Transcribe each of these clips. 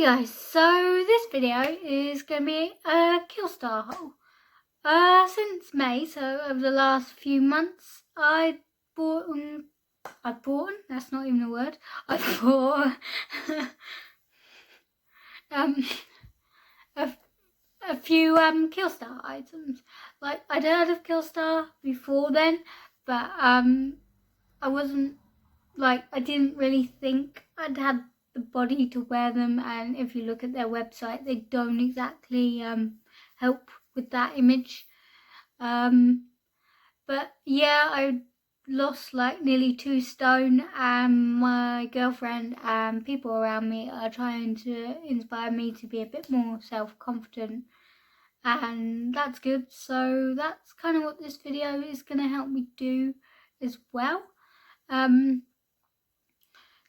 Hi guys, so this video is going to be a KILLSTAR haul. Since May, so over the last few months, I bought, that's not even a word, I bought a few KILLSTAR items. Like, I'd heard of KILLSTAR before then, but I wasn't, like, I didn't really think I'd had the body to wear them, and if you look at their website, they don't exactly help with that image. But yeah, I lost like nearly 2 stone, and my girlfriend and people around me are trying to inspire me to be a bit more self-confident, and that's good. So that's kind of what this video is going to help me do as well.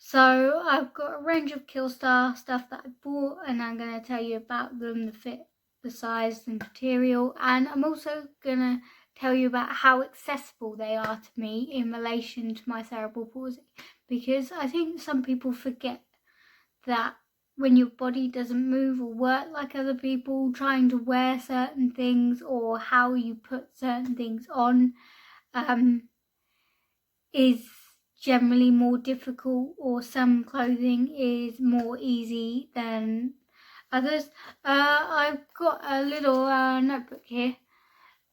So I've got a range of KILLSTAR stuff that I bought, and I'm going to tell you about them, the fit, the size, the material, and I'm also going to tell you about how accessible they are to me in relation to my cerebral palsy, because I think some people forget that when your body doesn't move or work like other people, trying to wear certain things or how you put certain things on is generally more difficult, or some clothing is more easy than others. I've got a little notebook here,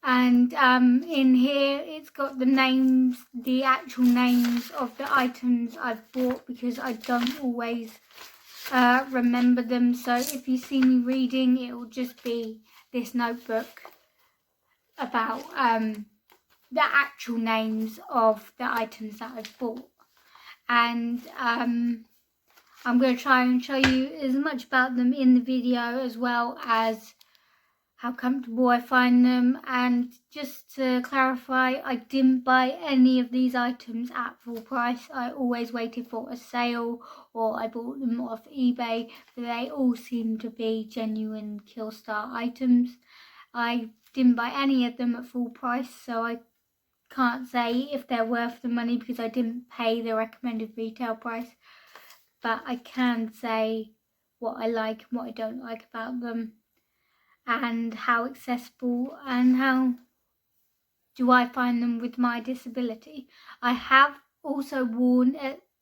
and in here it's got the names, the actual names of the items I've bought, because I don't always remember them. So if you see me reading, it will just be this notebook about the actual names of the items that I've bought, and I'm going to try and show you as much about them in the video, as well as how comfortable I find them. And just to clarify, I didn't buy any of these items at full price. I always waited for a sale, or I bought them off eBay, but they all seem to be genuine KILLSTAR items. I didn't buy any of them at full price, so I can't say if they're worth the money because I didn't pay the recommended retail price, but I can say what I like and what I don't like about them, and how accessible and how do I find them with my disability. I have also worn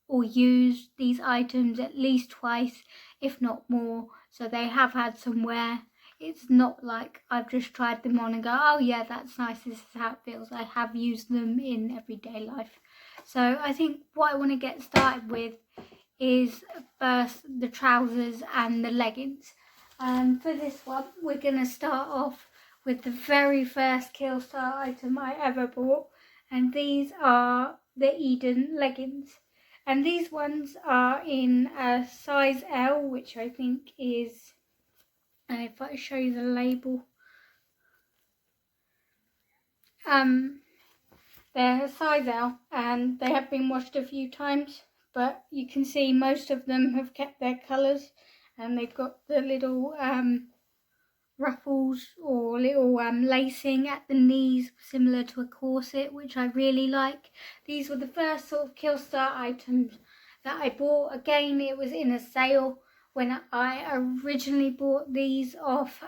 or used these items at least twice, if not more, so they have had some wear. It's not like I've just tried them on and go, oh yeah, that's nice, this is how it feels. I have used them in everyday life. So I think what I want to get started with is first the trousers and the leggings. For this one, we're going to start off with the very first KILLSTAR item I ever bought, and these are the Eden leggings. And these ones are in a size L, which I think is, if I show you the label, they're a size L, and they have been washed a few times, but you can see most of them have kept their colours, and they've got the little ruffles or little lacing at the knees, similar to a corset, which I really like. These were the first sort of KILLSTAR items that I bought. Again, it was in a sale when I originally bought these off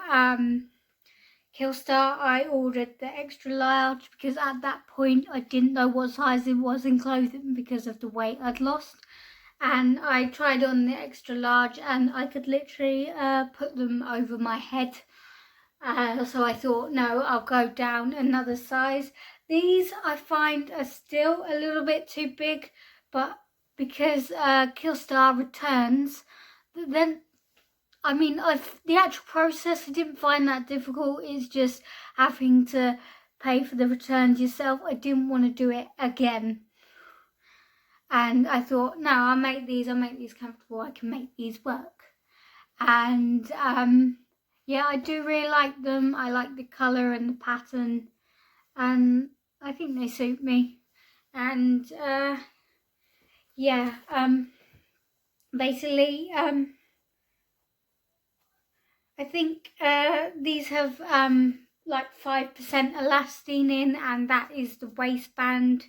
KILLSTAR. I ordered the extra large because at that point I didn't know what size it was in clothing because of the weight I'd lost, and I tried on the extra large and I could literally put them over my head. So I thought, no, I'll go down another size. These I find are still a little bit too big, but because KILLSTAR returns, then I mean, the actual process, I didn't find that difficult. It's just having to pay for the returns yourself. I didn't want to do it again. And I thought, no, I'll make these comfortable. I can make these work. And yeah, I do really like them. I like the colour and the pattern, and I think they suit me. And yeah, basically, I think these have like 5% elastine in, and that is the waistband,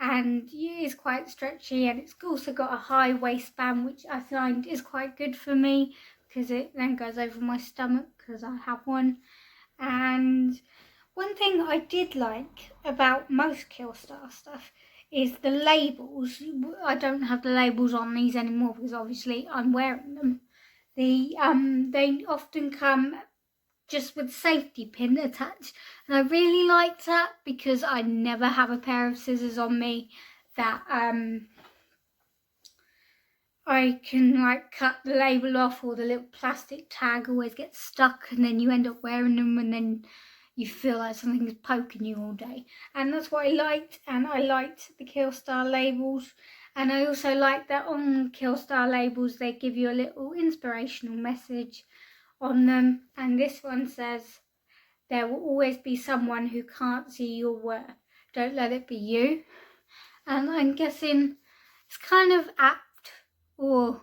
and it is quite stretchy, and it's also got a high waistband, which I find is quite good for me because it then goes over my stomach because I have one. And one thing I did like about most KILLSTAR stuff is the labels. I don't have the labels on these anymore because obviously I'm wearing them. They often come just with safety pin attached, and I really like that because I never have a pair of scissors on me that I can like cut the label off, or the little plastic tag always gets stuck and then you end up wearing them and then you feel like something is poking you all day. And that's what I liked, and I liked the KILLSTAR labels. And I also like that on KILLSTAR labels they give you a little inspirational message on them. And this one says, "There will always be someone who can't see your worth. Don't let it be you." And I'm guessing it's kind of apt, or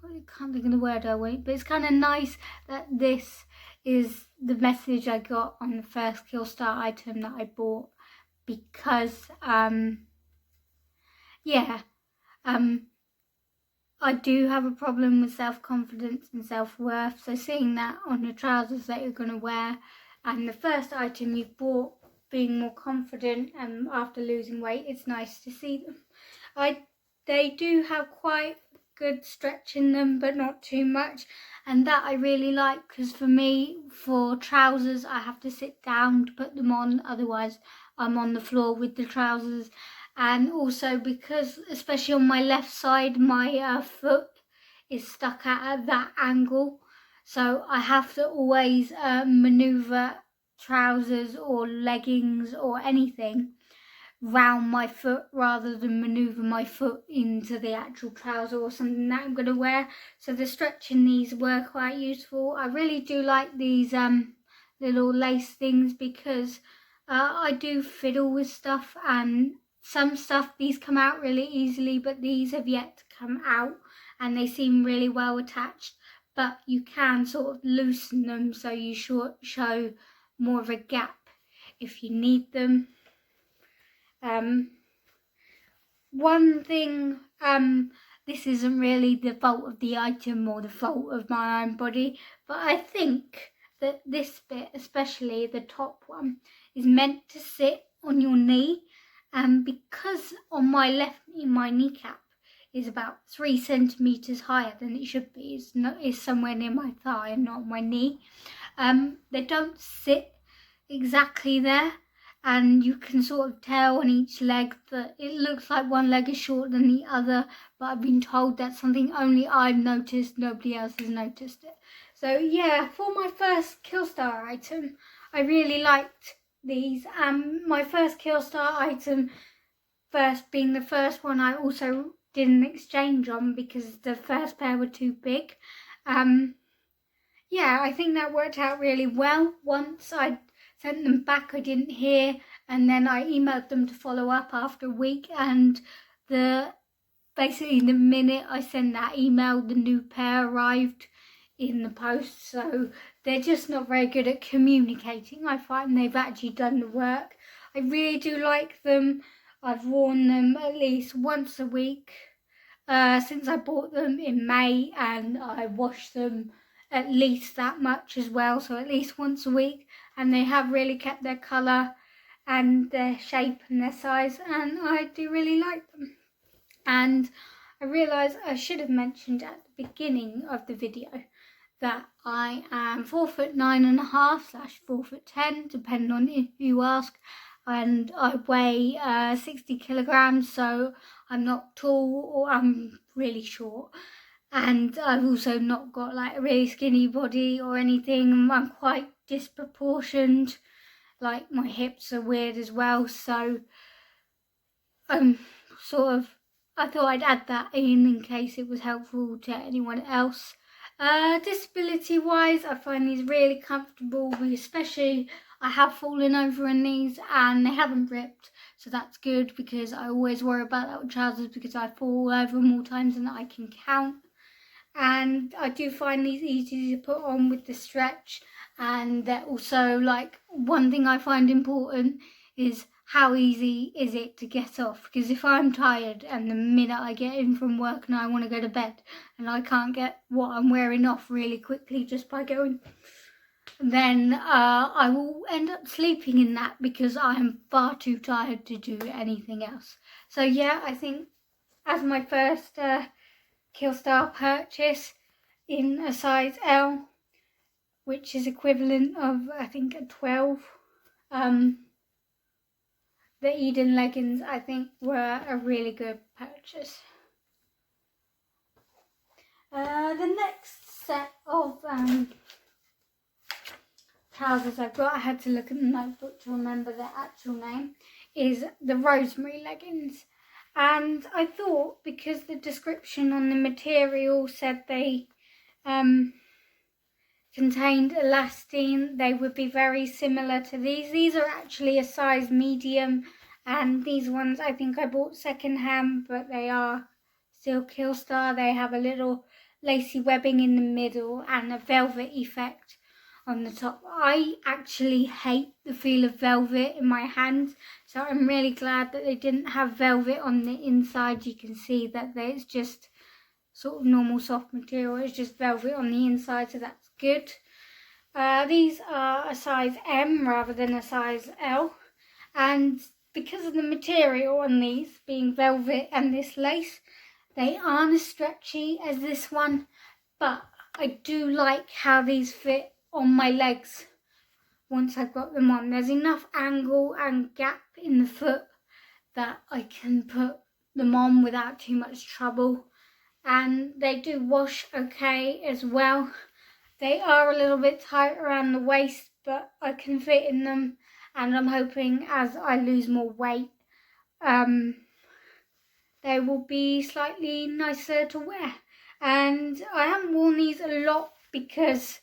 I can't think of the word I want, but it's kind of nice that this is the message I got on the first KILLSTAR item that I bought, because I do have a problem with self-confidence and self-worth, so seeing that on the trousers that you're going to wear, and the first item you've bought being more confident and after losing weight, it's nice to see them. They do have quite good stretch in them, but not too much, and that I really like, because for me, for trousers, I have to sit down to put them on, otherwise I'm on the floor with the trousers. And also because, especially on my left side, my foot is stuck at that angle, so I have to always manoeuvre trousers or leggings or anything round my foot rather than manoeuvre my foot into the actual trouser or something that I'm going to wear. So the stretch in these were quite useful. I really do like these little lace things, because I do fiddle with stuff, and some stuff these come out really easily, but these have yet to come out and they seem really well attached. But you can sort of loosen them so you show more of a gap if you need them. One thing, this isn't really the fault of the item or the fault of my own body, but I think that this bit, especially the top one, is meant to sit on your knee, and because on my left knee, my kneecap is about 3 centimeters higher than it should be. It's somewhere near my thigh and not my knee. They don't sit exactly there, and you can sort of tell on each leg that it looks like one leg is shorter than the other, but I've been told that's something only I've noticed, nobody else has noticed it. So yeah, for my first KILLSTAR item, I really liked these. My first KILLSTAR item, first being the first one, I also did an exchange on because the first pair were too big. Yeah, I think that worked out really well. Once I sent them back, I didn't hear, and then I emailed them to follow up after a week, and basically the minute I sent that email, the new pair arrived in the post. So they're just not very good at communicating. I find they've actually done the work. I really do like them. I've worn them at least once a week since I bought them in May, and I wash them at least that much as well, so at least once a week, and they have really kept their colour and their shape and their size, and I do really like them. And I realise I should have mentioned at the beginning of the video that I am 4'9.5" /4'10", depending on who you ask, and I weigh 60 kilograms, so I'm not tall or I'm really short. And I've also not got like a really skinny body or anything. I'm quite disproportioned, like my hips are weird as well, so sort of I thought I'd add that in case it was helpful to anyone else. Disability wise, I find these really comfortable, especially I have fallen over in these and they haven't ripped, so that's good, because I always worry about that with trousers because I fall over more times than I can count. And I do find these easy to put on with the stretch, and they're also, like, one thing I find important is how easy is it to get off? Because if I'm tired and the minute I get in from work and I want to go to bed and I can't get what I'm wearing off really quickly just by going, then I will end up sleeping in that because I am far too tired to do anything else. So yeah, I think as my first KILLSTAR purchase in a size L, which is equivalent of I think a 12, the Eden leggings I think were a really good purchase. The next set of trousers I've got, I had to look at the notebook to remember their actual name, is the Rosemary Leggings. And I thought, because the description on the material said they contained elastine, they would be very similar to these. These are actually a size medium, and these ones I think I bought second hand, but they are still KILLSTAR. They have a little lacy webbing in the middle and a velvet effect on the top. I actually hate the feel of velvet in my hands, so I'm really glad that they didn't have velvet on the inside. You can see that it's just sort of normal soft material, it's just velvet on the inside, so that's good. These are a size M rather than a size L, and because of the material on these being velvet and this lace, they aren't as stretchy as this one, but I do like how these fit on my legs once I've got them on. There's enough angle and gap in the foot that I can put them on without too much trouble, and they do wash okay as well. They are a little bit tight around the waist, but I can fit in them, and I'm hoping as I lose more weight they will be slightly nicer to wear. And I haven't worn these a lot because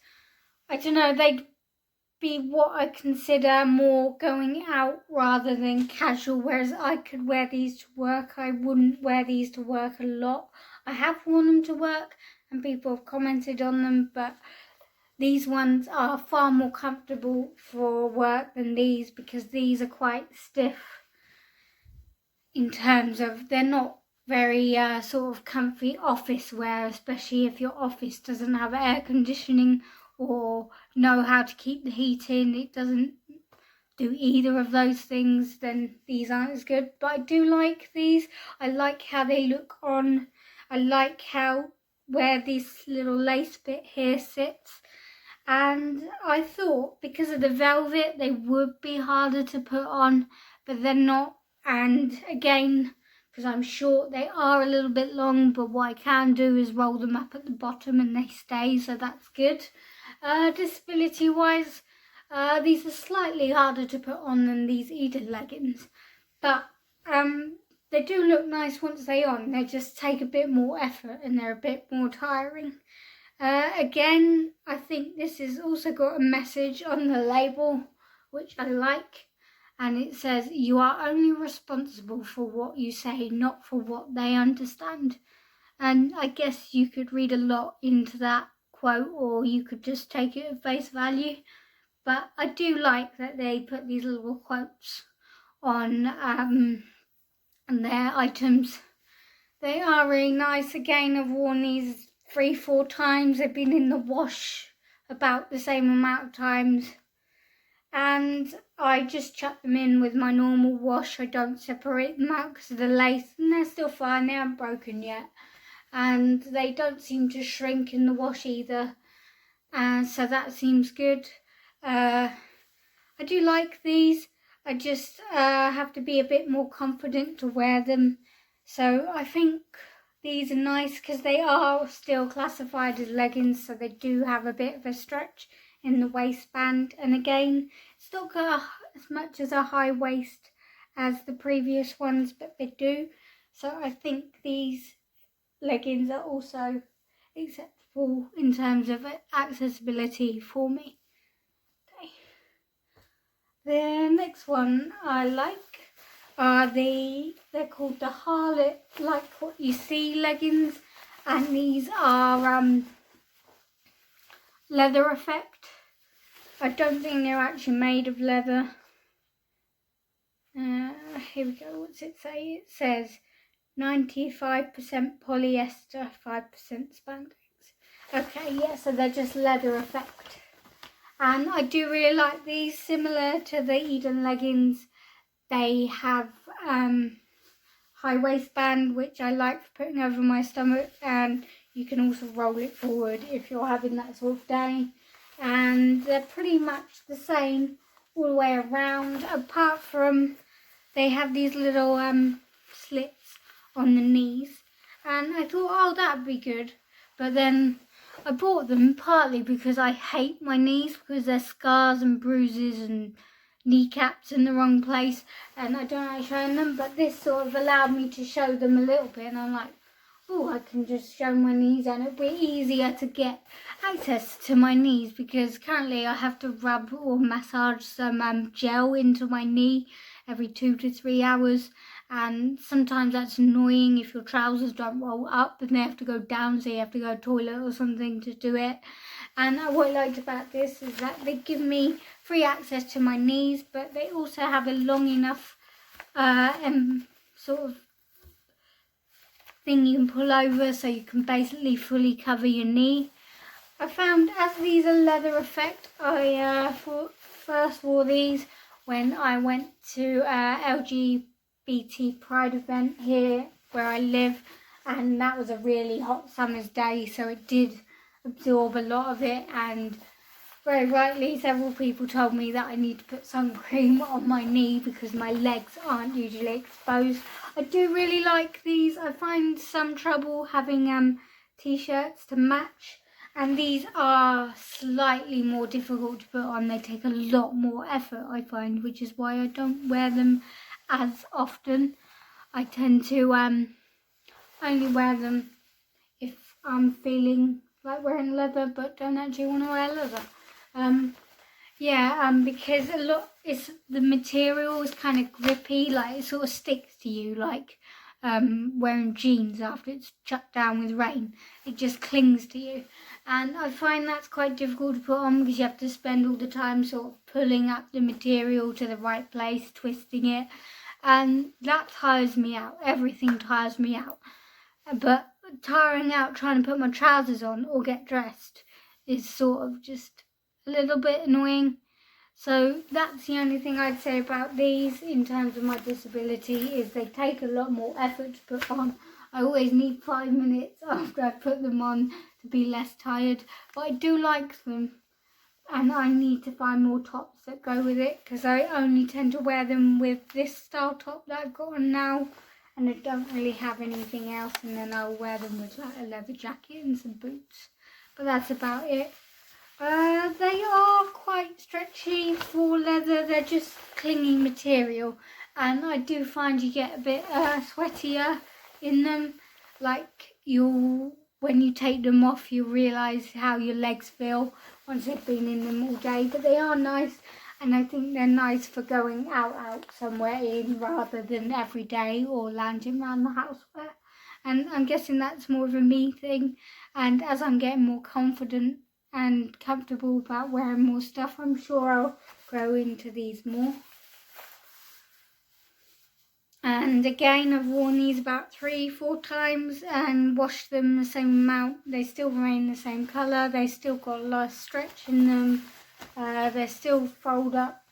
I don't know, they'd be what I consider more going out rather than casual, whereas I could wear these to work. I wouldn't wear these to work a lot. I have worn them to work and people have commented on them, but these ones are far more comfortable for work than these, because these are quite stiff in terms of they're not very sort of comfy office wear, especially if your office doesn't have air conditioning or know how to keep the heat in. It doesn't do either of those things, then these aren't as good. But I do like these. I like how they look on. I like how where this little lace bit here sits. And I thought because of the velvet they would be harder to put on, but they're not. And again, because I'm short, they are a little bit long, but what I can do is roll them up at the bottom and they stay, so that's good. Disability wise, these are slightly harder to put on than these Eden leggings, but they do look nice once they're on. They just take a bit more effort and they're a bit more tiring. Again, I think this has also got a message on the label, which I like. And it says, "You are only responsible for what you say, not for what they understand." And I guess you could read a lot into that quote, or you could just take it at face value. But I do like that they put these little quotes on their items. They are really nice. Again, I've worn these 3-4 times. They've been in the wash about the same amount of times. And I just chuck them in with my normal wash. I don't separate them out because of the lace, and they're still fine. They haven't broken yet, and they don't seem to shrink in the wash either, so that seems good. I do like these. I just have to be a bit more confident to wear them, so I think these are nice because they are still classified as leggings, so they do have a bit of a stretch in the waistband, and again, it's not got as much as a high waist as the previous ones, but they do. So I think these leggings are also acceptable in terms of accessibility for me. Okay. The next one I like are they're called the Harlot Like What You See leggings, and these are leather effect. I don't think they're actually made of leather. Here we go. What's it say? It says 95% polyester, 5% spandex. Okay, yeah, so they're just leather effect. And I do really like these, similar to the Eden leggings. They have high waistband, which I like for putting over my stomach, and you can also roll it forward if you're having that sort of day. And they're pretty much the same all the way around, apart from they have these little slits on the knees. And I thought, oh, that'd be good. But then I bought them partly because I hate my knees, because there's scars and bruises and kneecaps in the wrong place, and I don't like showing them, but this sort of allowed me to show them a little bit, and I'm like, oh, I can just show my knees, and it'll be easier to get access to my knees, because currently I have to rub or massage some gel into my knee every 2 to 3 hours, and sometimes that's annoying if your trousers don't roll up and they have to go down, so you have to go to the toilet or something to do it. And what I liked about this is that they give me free access to my knees, but they also have a long enough sort of thing you can pull over, so you can basically fully cover your knee. I found, as these are leather effect, I first wore these when I went to LGBT Pride event here where I live, and that was a really hot summer's day, so it did absorb a lot of it, and very rightly several people told me that I need to put sun cream on my knee because my legs aren't usually exposed. I do really like these. I find some trouble having t-shirts to match, and these are slightly more difficult to put on. They take a lot more effort, I find, which is why I don't wear them as often. I tend to only wear them if I'm feeling like wearing leather but don't actually want to wear leather. Because the material is kind of grippy, like it sort of sticks to you, like wearing jeans after it's chucked down with rain. It just clings to you, and I find that's quite difficult to put on because you have to spend all the time sort of pulling up the material to the right place, twisting it, and that tires me out. Everything tires me out. But tiring out trying to put my trousers on or get dressed is sort of just a little bit annoying. So that's the only thing I'd say about these in terms of my disability, is they take a lot more effort to put on. I always need 5 minutes after I put them on to be less tired, but I do like them, and I need to find more tops that go with it, because I only tend to wear them with this style top that I've got on now, and I don't really have anything else, and then I'll wear them with like a leather jacket and some boots, but that's about it. They are quite stretchy for leather. They're just clinging material, and I do find you get a bit sweatier in them. Like when you take them off, you realise how your legs feel once you've been in them all day. But they are nice, and I think they're nice for going out somewhere in rather than every day or lounging around the house wear. And I'm guessing that's more of a me thing. And as I'm getting more confident and comfortable about wearing more stuff, I'm sure I'll grow into these more. And again, I've worn these about 3-4 times and washed them the same amount. They still remain the same colour. They still got a lot of stretch in them. They still fold up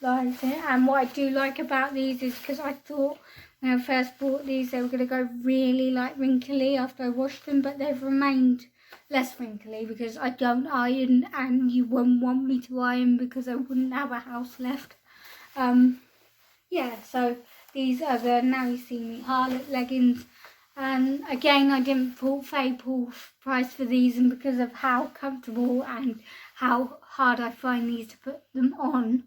like it. And what I do like about these is, because I thought when I first bought these they were going to go really like wrinkly after I washed them, but they've remained less wrinkly because I don't iron, and you wouldn't want me to iron because I wouldn't have a house left. So these are the Now You See Me Harlot leggings, and again I didn't pay full price for these, and because of how comfortable and how hard I find these to put them on,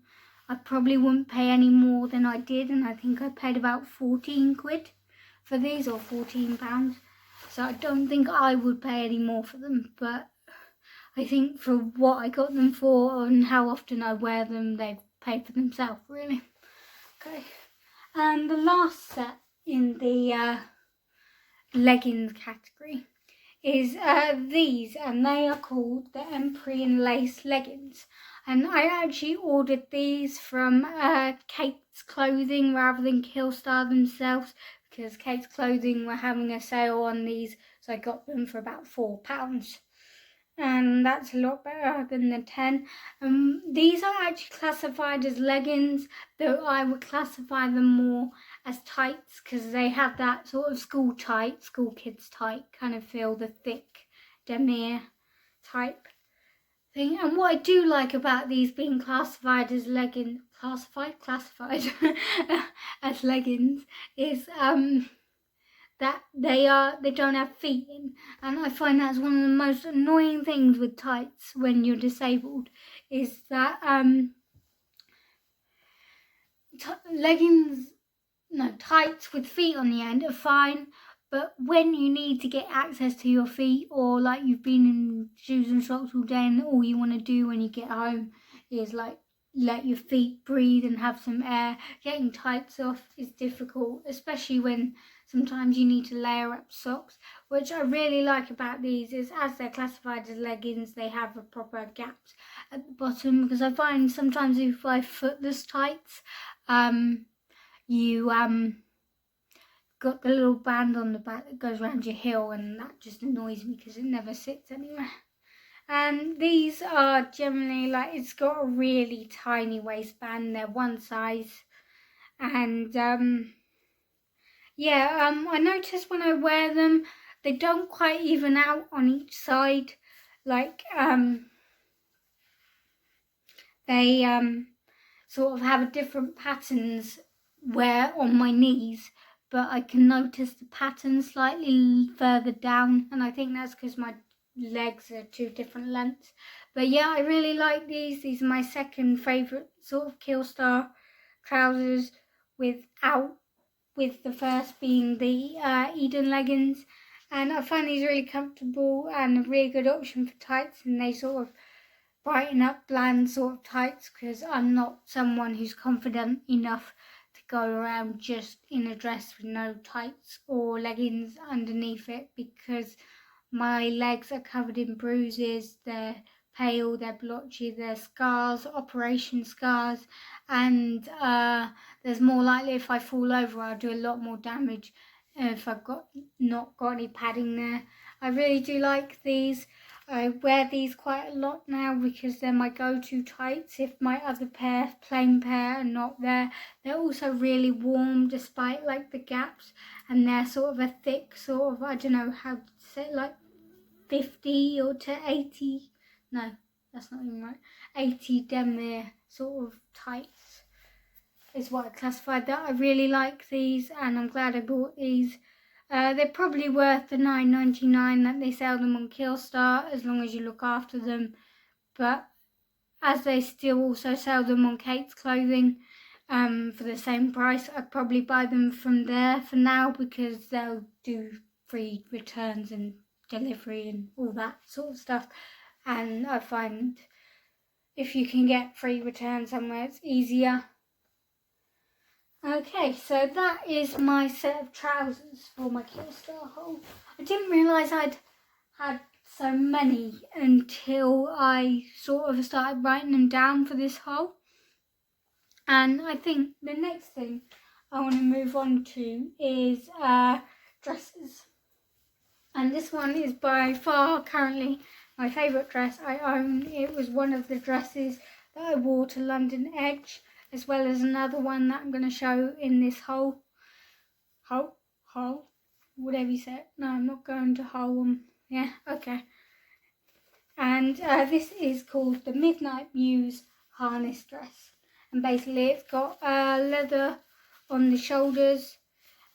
I probably wouldn't pay any more than I did, and I think I paid about 14 quid for these, or £14. So I don't think I would pay any more for them, but I think for what I got them for and how often I wear them, they've paid for themselves, really. Okay, and the last set in the leggings category is these, and they are called the Empyrean Lace leggings. And I actually ordered these from Kate's Clothing rather than KILLSTAR themselves, because Kate's Clothing were having a sale on these, so I got them for about £4. And that's a lot better than the 10. These are actually classified as leggings, though I would classify them more as tights, because they have that sort of school kids tight kind of feel, the thick demier type thing. And what I do like about these being classified as leggings, classified as leggings, is that they don't have feet in, and I find that's one of the most annoying things with tights when you're disabled, is that tights with feet on the end are fine, but when you need to get access to your feet, or like you've been in shoes and socks all day and all you want to do when you get home is like let your feet breathe and have some air, getting tights off is difficult, especially when sometimes you need to layer up socks. Which I really like about these is, as they're classified as leggings, they have a proper gaps at the bottom, because I find sometimes if you buy footless tights, you got the little band on the back that goes around your heel, and that just annoys me because it never sits anywhere. And these are generally like, it's got a really tiny waistband, they're one size, and I notice when I wear them, they don't quite even out on each side, like they sort of have different patterns where on my knees, but I can notice the pattern slightly further down, and I think that's because my legs are 2 different lengths. But yeah, I really like these. These are my second favourite sort of KILLSTAR trousers, with the first being the Eden leggings. And I find these really comfortable and a really good option for tights, and they sort of brighten up bland sort of tights, because I'm not someone who's confident enough to go around just in a dress with no tights or leggings underneath it, because my legs are covered in bruises, they're pale, they're blotchy, they're scars, operation scars, and there's more likely if I fall over I'll do a lot more damage if I've not got any padding there. I really do like these. I wear these quite a lot now because they're my go-to tights if my other plain pair are not there. They're also really warm despite like the gaps, and they're sort of a thick sort of, I don't know how to say it, like 50 or to 80, no, that's not even right, 80 demier sort of tights is what I classified that. I really like these, and I'm glad I bought these. They're probably worth the $9.99 that they sell them on KILLSTAR, as long as you look after them. But as they still also sell them on Kate's Clothing for the same price, I'd probably buy them from there for now, because they'll do free returns and delivery and all that sort of stuff. And I find if you can get free returns somewhere, it's easier. Okay, so that is my set of trousers for my KILLSTAR haul. I didn't realise I'd had so many until I sort of started writing them down for this haul. And I think the next thing I want to move on to is dresses. And this one is by far currently my favourite dress I own. It was one of the dresses that I wore to London Edge, as well as another one that I'm going to show in this haul, whatever you say. No, I'm not going to haul. Yeah, okay. And this is called the Midnight Muse harness dress. And basically it's got leather on the shoulders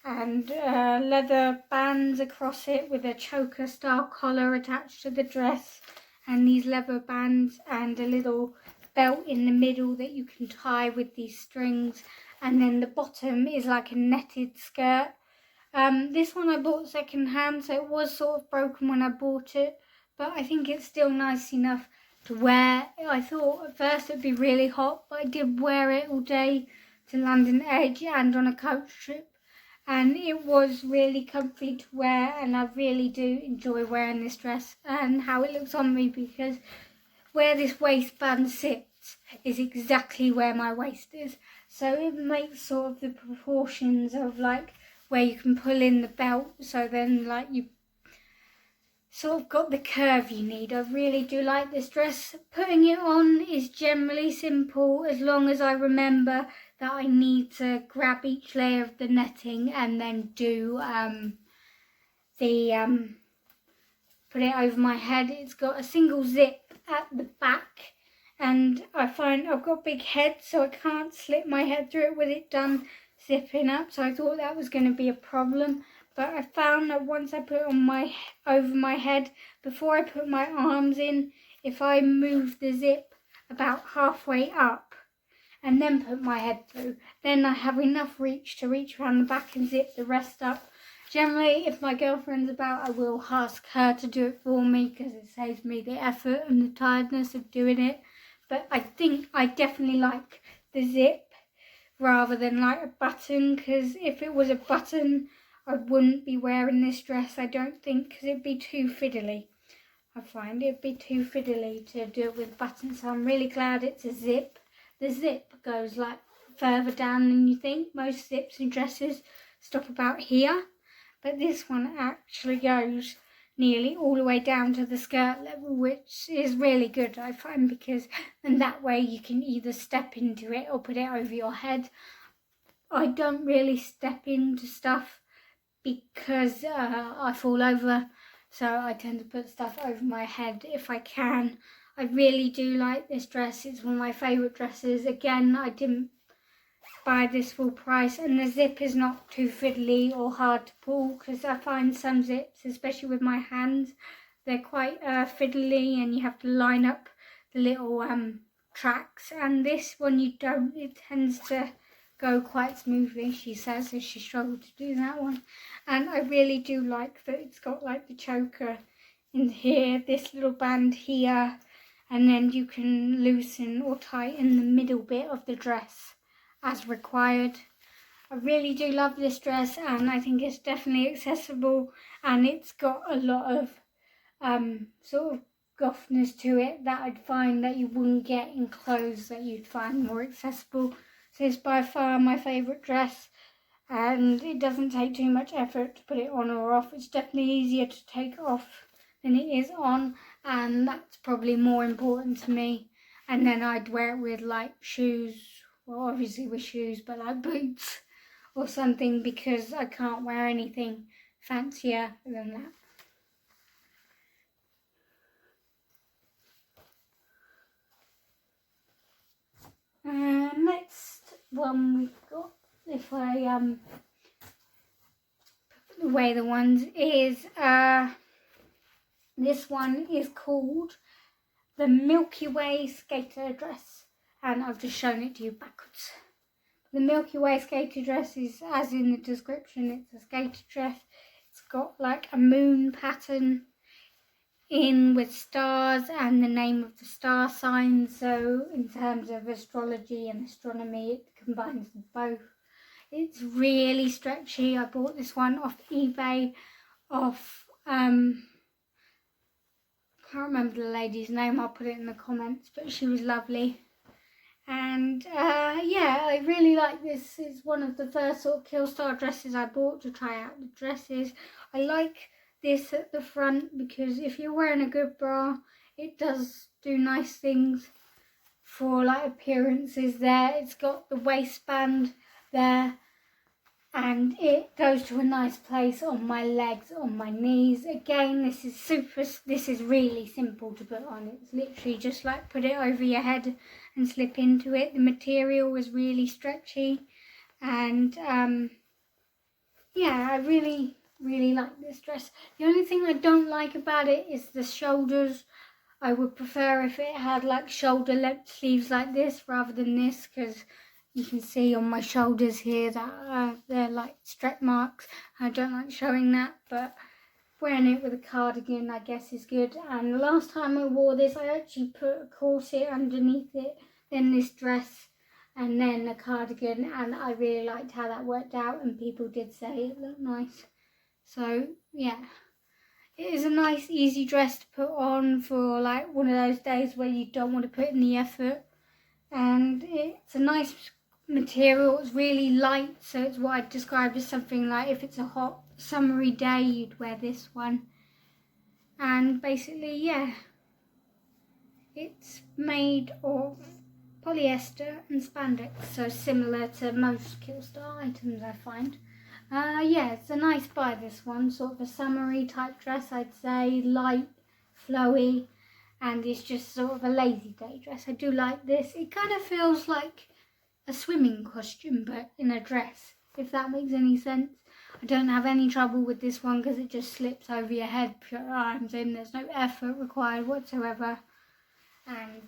and leather bands across it with a choker style collar attached to the dress, and these leather bands and a little belt in the middle that you can tie with these strings, and then the bottom is like a netted skirt. This one I bought second hand, so it was sort of broken when I bought it, but I think it's still nice enough to wear. I thought at first it'd be really hot, but I did wear it all day to London Edge and on a coach trip, and it was really comfy to wear, and I really do enjoy wearing this dress and how it looks on me, because where this waistband sits is exactly where my waist is. So it makes sort of the proportions of like where you can pull in the belt, so then like you sort of got the curve you need. I really do like this dress. Putting it on is generally simple as long as I remember that I need to grab each layer of the netting and then do put it over my head. It's got a single zip at the back, and I find I've got a big head, so I can't slip my head through it with it done zipping up, so I thought that was going to be a problem. But I found that once I put it on over my head, before I put my arms in, if I move the zip about halfway up and then put my head through, then I have enough reach to reach around the back and zip the rest up. Generally, if my girlfriend's about, I will ask her to do it for me because it saves me the effort and the tiredness of doing it. But I think I definitely like the zip rather than like a button, because if it was a button, I wouldn't be wearing this dress, I don't think, because it'd be too fiddly. I find it'd be too fiddly to do it with buttons, so I'm really glad it's a zip. The zip goes like further down than you think. Most zips and dresses stop about here, but this one actually goes nearly all the way down to the skirt level, which is really good, I find, because then that way you can either step into it or put it over your head. I don't really step into stuff because I fall over, so I tend to put stuff over my head if I can. I really do like this dress. It's one of my favourite dresses. Again, I didn't buy this full price, and the zip is not too fiddly or hard to pull, because I find some zips, especially with my hands, they're quite fiddly and you have to line up the little tracks, and this one you don't. It tends to go quite smoothly, she says, as she struggled to do that one. And I really do like that it's got like the choker in here, this little band here, and then you can loosen or tighten the middle bit of the dress as required. I really do love this dress, and I think it's definitely accessible, and it's got a lot of sort of gothness to it that I'd find that you wouldn't get in clothes that you'd find more accessible. So it's by far my favourite dress, and it doesn't take too much effort to put it on or off. It's definitely easier to take off than it is on, and that's probably more important to me. And then I'd wear it with like shoes, well obviously with shoes, but like boots or something, because I can't wear anything fancier than that. Next one we've got, if I put away the ones, is this one is called the Milky Way skater dress, and I've just shown it to you backwards. The Milky Way skater dress is, as in the description, it's a skater dress. It's got like a moon pattern in with stars and the name of the star sign, so in terms of astrology and astronomy it combines both. It's really stretchy. I bought this one off eBay off can't remember the lady's name, I'll put it in the comments, but she was lovely. And yeah, I really like this. It's one of the first sort of KILLSTAR dresses I bought to try out the dresses. I like this at the front because if you're wearing a good bra, it does do nice things for like appearances there. It's got the waistband there, and it goes to a nice place on my legs, on my knees. Again, this is really simple to put on. It's literally just like put it over your head and slip into it. The material is really stretchy, and yeah, I really like this dress. The only thing I don't like about it is the shoulders. I would prefer if it had like shoulder length sleeves like this rather than this, because you can see on my shoulders here that they're like stretch marks. I don't like showing that, but wearing it with a cardigan I guess is good. And the last time I wore this, I actually put a corset underneath it, then this dress, and then a cardigan, and I really liked how that worked out, and people did say it looked nice. So yeah, it is a nice easy dress to put on for like one of those days where you don't want to put in the effort. and it's a nice material. It's really light, so it's what I'd describe as something like if it's a hot summery day you'd wear this one. And basically, yeah, it's made of polyester and spandex, so similar to most KILLSTAR items I find. Yeah, it's a nice buy, this one. Sort of a summery type dress, I'd say. Light, flowy, and it's just sort of a lazy day dress. I do like this. It kind of feels like a swimming costume, but in a dress, if that makes any sense. I don't have any trouble with this one because it just slips over your head pure arms in. There's no effort required whatsoever. And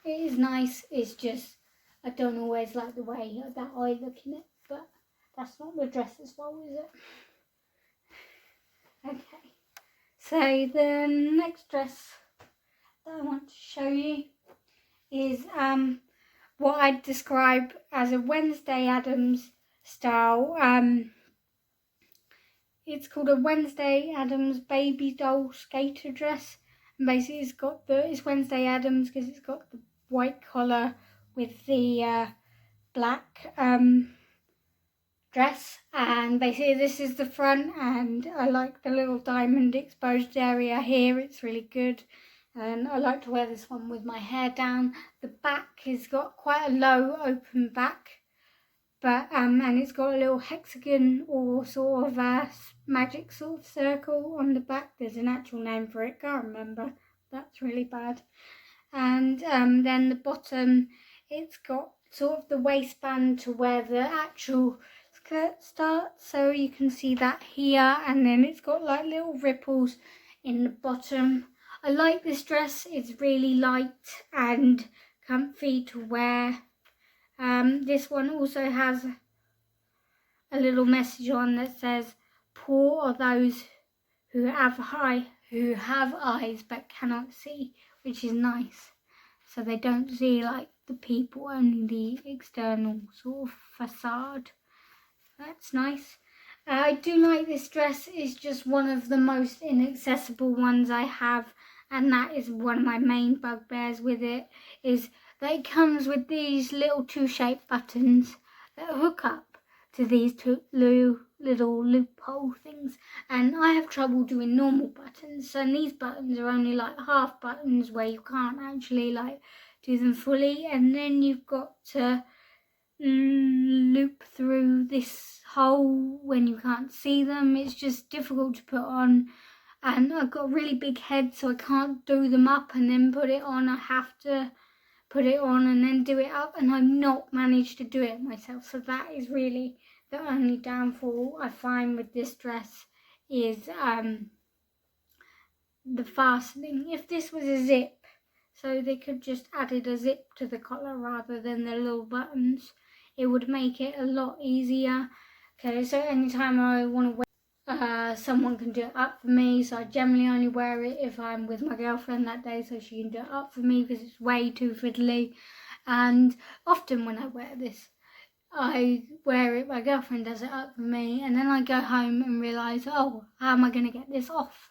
it is nice. It's just, I don't always like the way that I look in it, but that's not the dress's fault, is it? Okay, so the next dress that I want to show you is what I'd describe as a Wednesday Addams style. It's called a Wednesday Addams Babydoll skater dress. And basically it's Wednesday Addams because it's got the white collar with the black dress, and basically this is the front, and I like the little diamond exposed area here. It's really good, and I like to wear this one with my hair down. The back has got quite a low open back, but and it's got a little hexagon or sort of a magic sort of circle on the back. There's an actual name for it, can't remember. That's really bad. And then the bottom, it's got sort of the waistband to where the actual skirt starts, so you can see that here, and then it's got like little ripples in the bottom. I like this dress. It's really light and comfy to wear. This one also has a little message on that says, "Poor are those who have eyes but cannot see," which is nice. So they don't see like the people, only the external sort of facade. That's nice. I do like this dress. It's just one of the most inaccessible ones I have, and that is one of my main bugbears with it, is that it comes with these little two-shaped buttons that hook up to these two little loophole things, and I have trouble doing normal buttons, and these buttons are only like half buttons where you can't actually like do them fully, and then you've got to loop through this hole when you can't see them. It's just difficult to put on, and I've got a really big head, so I can't do them up and then put it on. I have to put it on and then do it up, and I've not managed to do it myself. So that is really the only downfall I find with this dress, is the fastening. If this was a zip, so they could just added a zip to the collar rather than the little buttons, it would make it a lot easier. Okay, so anytime I want to wear, someone can do it up for me, so I generally only wear it if I'm with my girlfriend that day, so she can do it up for me because it's way too fiddly. And often when I wear this, I wear it, my girlfriend does it up for me, and then I go home and realise, oh, how am I going to get this off?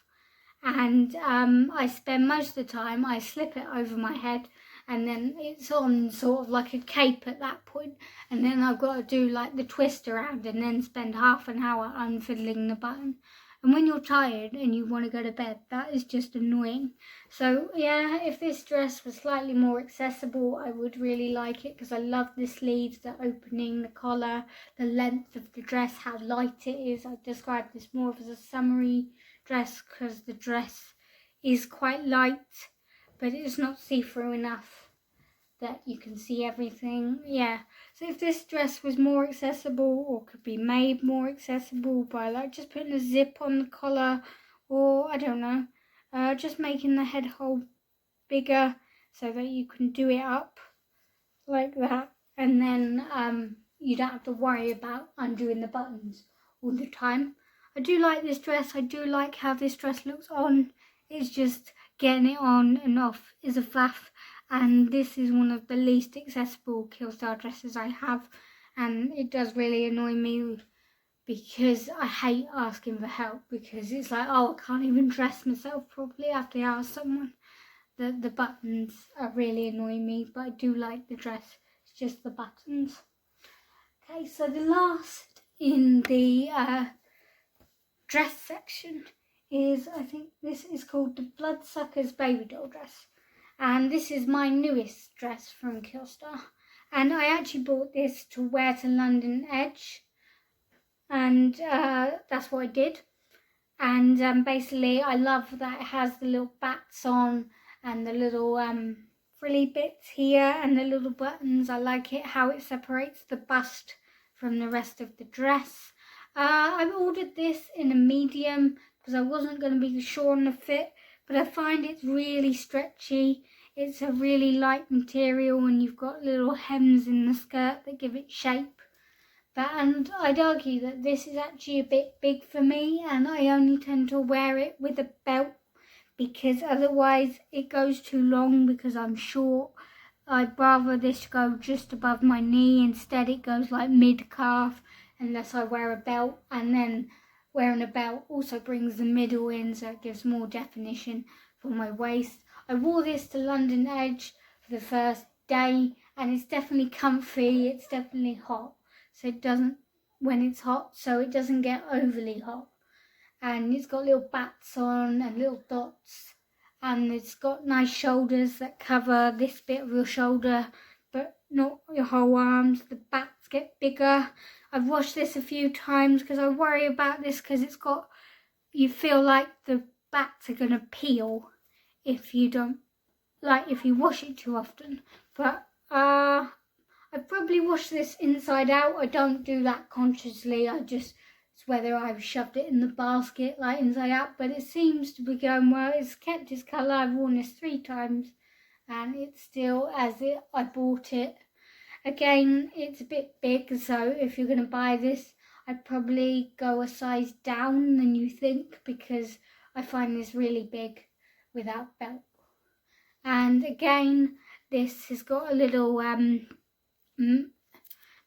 And I spend most of the time, I slip it over my head, and then it's on sort of like a cape at that point, and then I've got to do like the twist around and then spend half an hour unfiddling the button. And when you're tired and you want to go to bed, that is just annoying. So yeah, if this dress was slightly more accessible, I would really like it, because I love the sleeves, the opening, the collar, the length of the dress, how light it is. I describe this more as a summery dress because the dress is quite light, but it's not see-through enough that you can see everything. Yeah, so if this dress was more accessible, or could be made more accessible by like just putting a zip on the collar, or I don't know, just making the head hole bigger so that you can do it up like that, and then you don't have to worry about undoing the buttons all the time. I do like this dress. I do like how this dress looks on. It's just getting it on and off is a faff, and this is one of the least accessible KILLSTAR dresses I have, and it does really annoy me because I hate asking for help, because it's like, oh, I can't even dress myself properly, I have to ask someone. The buttons are really annoying me, but I do like the dress. It's just the buttons. Okay, so the last in the dress section is, I think this is called the Bloodsuckers Babydoll dress. And this is my newest dress from KILLSTAR. And I actually bought this to wear to London Edge. And that's what I did. And basically I love that it has the little bats on and the little frilly bits here and the little buttons. I like it how it separates the bust from the rest of the dress. I ordered this in a medium because I wasn't going to be sure on the fit, but I find it's really stretchy. It's a really light material and you've got little hems in the skirt that give it shape. And I'd argue that this is actually a bit big for me, and I only tend to wear it with a belt because otherwise it goes too long because I'm short. I'd rather this go just above my knee. Instead it goes like mid-calf unless I wear a belt, and then wearing a belt also brings the middle in so it gives more definition for my waist. I wore this to London Edge for the first day and it's definitely comfy, it's definitely hot. So it doesn't, when it's hot, so it doesn't get overly hot. And it's got little bats on and little dots. And it's got nice shoulders that cover this bit of your shoulder, but not your whole arms. The bats get bigger. I've washed this a few times because I worry about this because it's got, you feel like the bats are going to peel if you don't, like if you wash it too often. But I probably wash this inside out. I don't do that consciously. It's whether I've shoved it in the basket like inside out. But it seems to be going well. It's kept its colour. I've worn this 3 times and it's still as I bought it. Again, it's a bit big. So if you're going to buy this, I'd probably go a size down than you think because I find this really big without belt. And again, this has got a little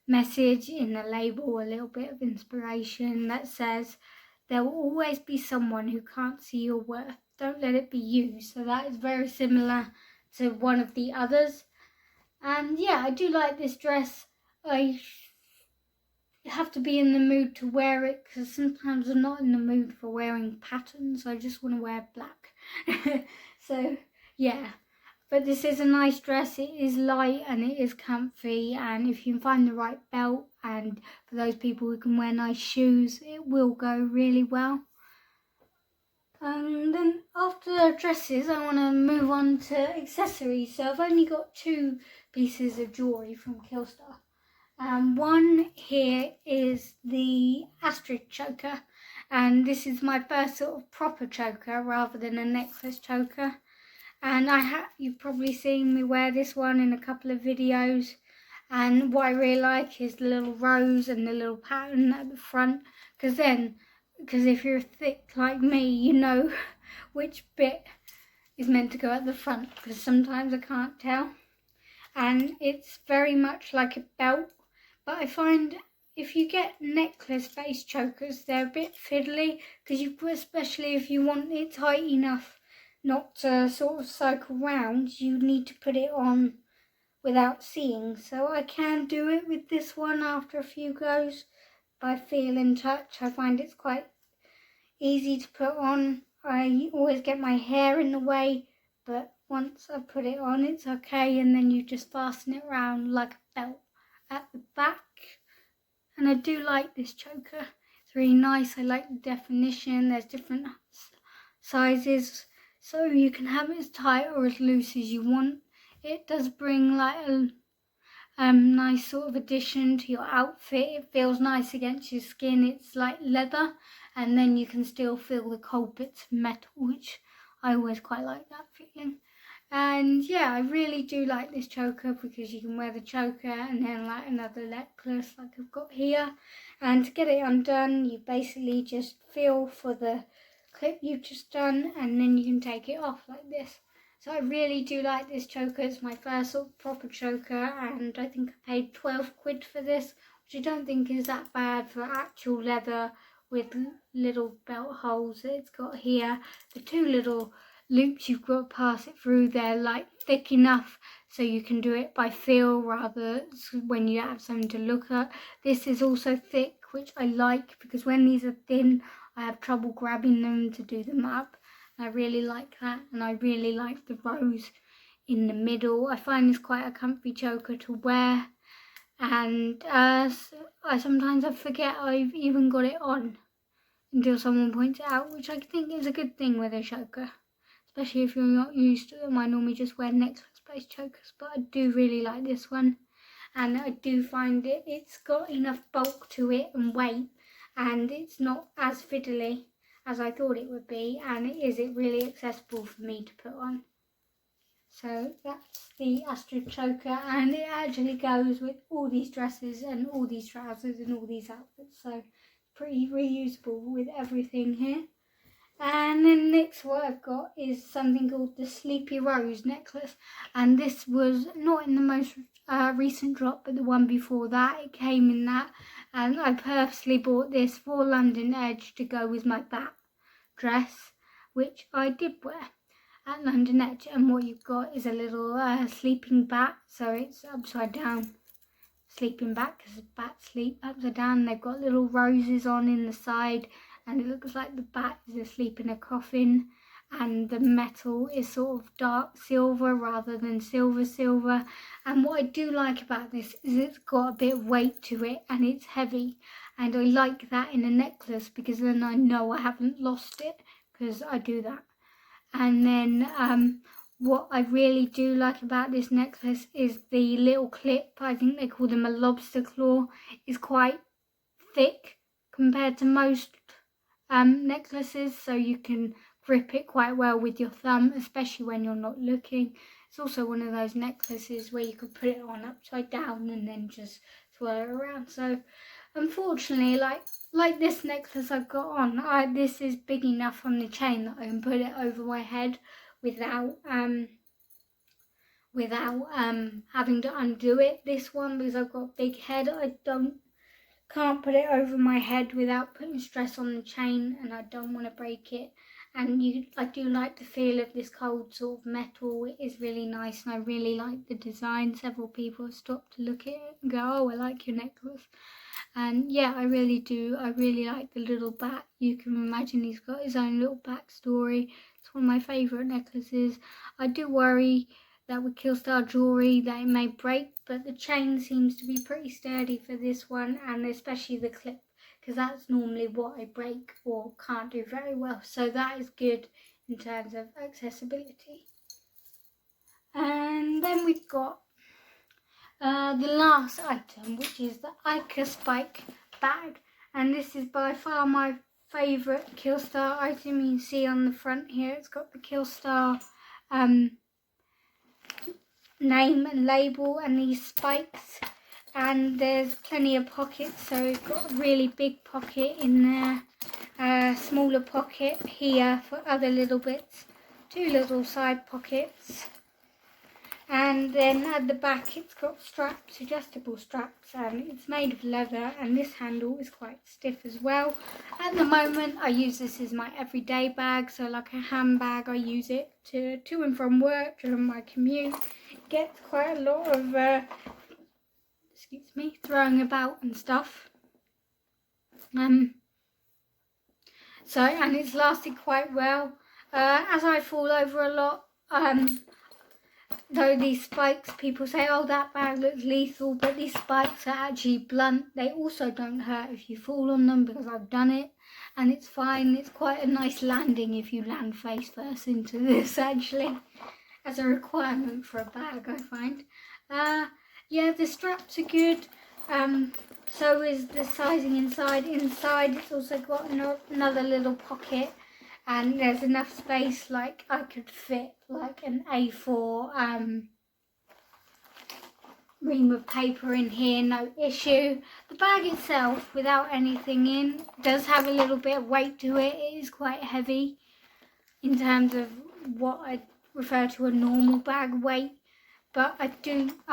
message in the label, a little bit of inspiration that says there will always be someone who can't see your worth. Don't let it be you. So that is very similar to one of the others. And yeah, I do like this dress. I have to be in the mood to wear it because sometimes I'm not in the mood for wearing patterns. I just want to wear black. So yeah. But this is a nice dress. It is light and it is comfy, and if you can find the right belt and for those people who can wear nice shoes, it will go really well. And then after dresses, I want to move on to accessories. So I've only got 2 pieces of jewellery from KILLSTAR. One here is the Astra Choker, and this is my first sort of proper choker rather than a necklace choker. And you've probably seen me wear this one in a couple of videos. And what I really like is the little rose and the little pattern at the front. Because if you're thick like me, you know which bit is meant to go at the front. Because sometimes I can't tell. And it's very much like a belt. But I find if you get necklace-based chokers, they're a bit fiddly. Because especially if you want it tight enough not to sort of cycle round, you need to put it on without seeing. So I can do it with this one after a few goes by feel and touch. I find it's quite easy to put on. I always get my hair in the way, but once I put it on it's okay, and then you just fasten it round like a belt at the back. And I do like this choker. It's really nice. I like the definition. There's different sizes, so you can have it as tight or as loose as you want. It does bring like a nice sort of addition to your outfit. It feels nice against your skin. It's like leather, and then you can still feel the cold bits of metal, which I always quite like that feeling. And yeah, I really do like this choker because you can wear the choker and then like another necklace like I've got here. And to get it undone, you basically just feel for the clip you've just done, and then you can take it off like this. So I really do like this choker. It's my first sort of proper choker, and I think I paid 12 quid for this, which I don't think is that bad for actual leather with little belt holes that it's got here. The 2 little loops you've got to pass it through, they're like thick enough so you can do it by feel rather when you have something to look at. This is also thick, which I like, because when these are thin I have trouble grabbing them to do them up. I really like that, and I really like the rose in the middle. I find this quite a comfy choker to wear, and I sometimes forget I've even got it on until someone points it out, which I think is a good thing with a choker, especially if you're not used to them. I normally just wear necklace-based chokers, but I do really like this one, and I do find it's got enough bulk to it and weight, and it's not as fiddly as I thought it would be, and it really accessible for me to put on. So that's the Astra Choker, and it actually goes with all these dresses and all these trousers and all these outfits, so pretty reusable with everything here. And then next what I've got is something called the Sleepy Rose necklace, and this was not in the most recent drop, but the one before that it came in that, and I purposely bought this for London Edge to go with my bat dress, which I did wear at London Edge. And what you've got is a little sleeping bat, so it's upside down sleeping bat because bats sleep upside down. They've got little roses on in the side, and it looks like the bat is asleep in a coffin, and the metal is sort of dark silver rather than silver. And what I do like about this is it's got a bit of weight to it, and it's heavy, and I like that in a necklace because then I know I haven't lost it, because I do that. And then what I really do like about this necklace is the little clip. I think they call them a lobster claw. Is quite thick compared to most necklaces, so you can grip it quite well with your thumb, especially when you're not looking. It's also one of those necklaces where you could put it on upside down and then just swirl it around. So unfortunately, like this necklace I've got on, this is big enough on the chain that I can put it over my head without having to undo it. This one, because I've got a big head, I can't put it over my head without putting stress on the chain, and I don't want to break it. And I do like the feel of this cold sort of metal. It is really nice, and I really like the design. Several people have stopped to look at it and go, "Oh, I like your necklace." And yeah, I really do. I really like the little bat. You can imagine he's got his own little backstory. It's one of my favourite necklaces. I do worry that with KILLSTAR jewellery that it may break, but the chain seems to be pretty sturdy for this one, and especially the clip, because that's normally what I break or can't do very well. So that is good in terms of accessibility. And then we've got the last item, which is the Ica Spike bag, and this is by far my favourite KILLSTAR item. You can see on the front here it's got the KILLSTAR name and label and these spikes, and there's plenty of pockets, so it's got a really big pocket in there, a smaller pocket here for other little bits, two little side pockets, and then at the back it's got straps, adjustable straps, and it's made of leather, and this handle is quite stiff as well. At the moment I use this as my everyday bag, so like a handbag. I use it to and from work during my commute. It gets quite a lot of throwing about and stuff. So, and it's lasted quite well. As I fall over a lot, though these spikes, people say, "Oh, that bag looks lethal," but these spikes are actually blunt. They also don't hurt if you fall on them, because I've done it, and it's fine. It's quite a nice landing if you land face first into this, actually, as a requirement for a bag, I find. Yeah, the straps are good. So is the sizing inside. Inside it's also got another little pocket, and there's enough space, like I could fit like an A4 ream of paper in here, no issue. The bag itself, without anything in, does have a little bit of weight to it. It is quite heavy in terms of what I refer to a normal bag weight, but I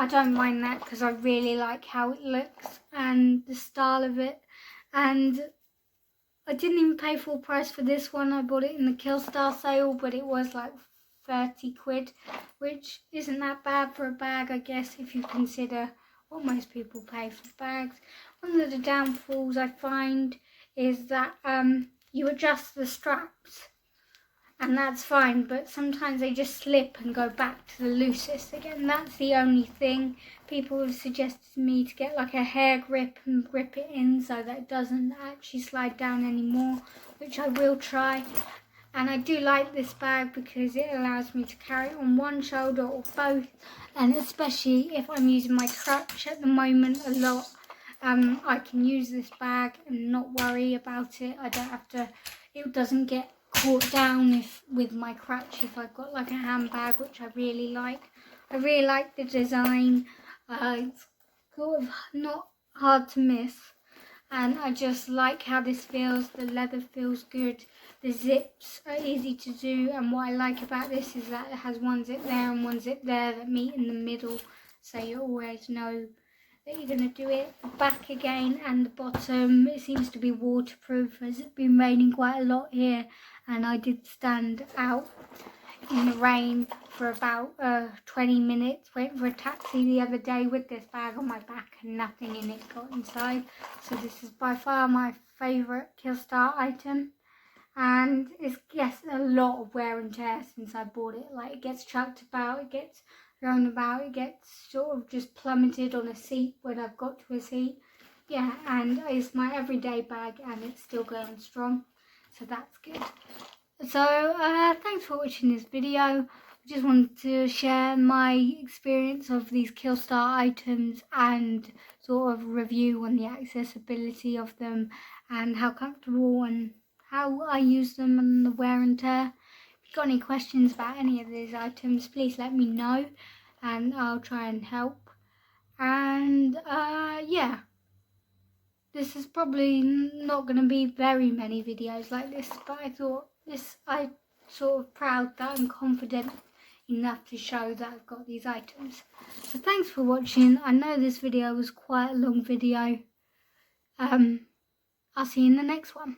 don't mind that, because I really like how it looks and the style of it, and I didn't even pay full price for this one. I bought it in the KILLSTAR sale, but it was like 30 quid, which isn't that bad for a bag, I guess, if you consider what most people pay for bags. One of the downfalls I find is that you adjust the straps, and that's fine, but sometimes they just slip and go back to the loosest again. That's the only thing. People have suggested to me to get like a hair grip and grip it in so that it doesn't actually slide down anymore, which I will try. And I do like this bag because it allows me to carry it on one shoulder or both, and especially if I'm using my crutch at the moment a lot, I can use this bag and not worry about it. I don't have to, it doesn't get caught down with my crutch if I've got like a handbag, which I really like. I really like the design. It's sort of not hard to miss, and I just like how this feels. The leather feels good. The zips are easy to do, and what I like about this is that it has one zip there and one zip there that meet in the middle, so you always know that you're going to do it. The back again and the bottom, it seems to be waterproof as it's been raining quite a lot here, and I did stand out in the rain for about 20 minutes waiting for a taxi the other day with this bag on my back and nothing in it got inside. So this is by far my favourite KILLSTAR item, and it gets a lot of wear and tear since I bought it. Like, it gets chucked about, it gets thrown about, it gets sort of just plummeted on a seat when I've got to a seat. Yeah, and it's my everyday bag and it's still going strong, so that's good. So thanks for watching this video. I just wanted to share my experience of these KILLSTAR items and sort of review on the accessibility of them and how comfortable and how I use them and the wear and tear. If you've got any questions about any of these items, please let me know and I'll try and help. And yeah, this is probably not going to be very many videos like this, but I thought I'm sort of proud that I'm confident enough to show that I've got these items. So thanks for watching. I know this video was quite a long video. I'll see you in the next one.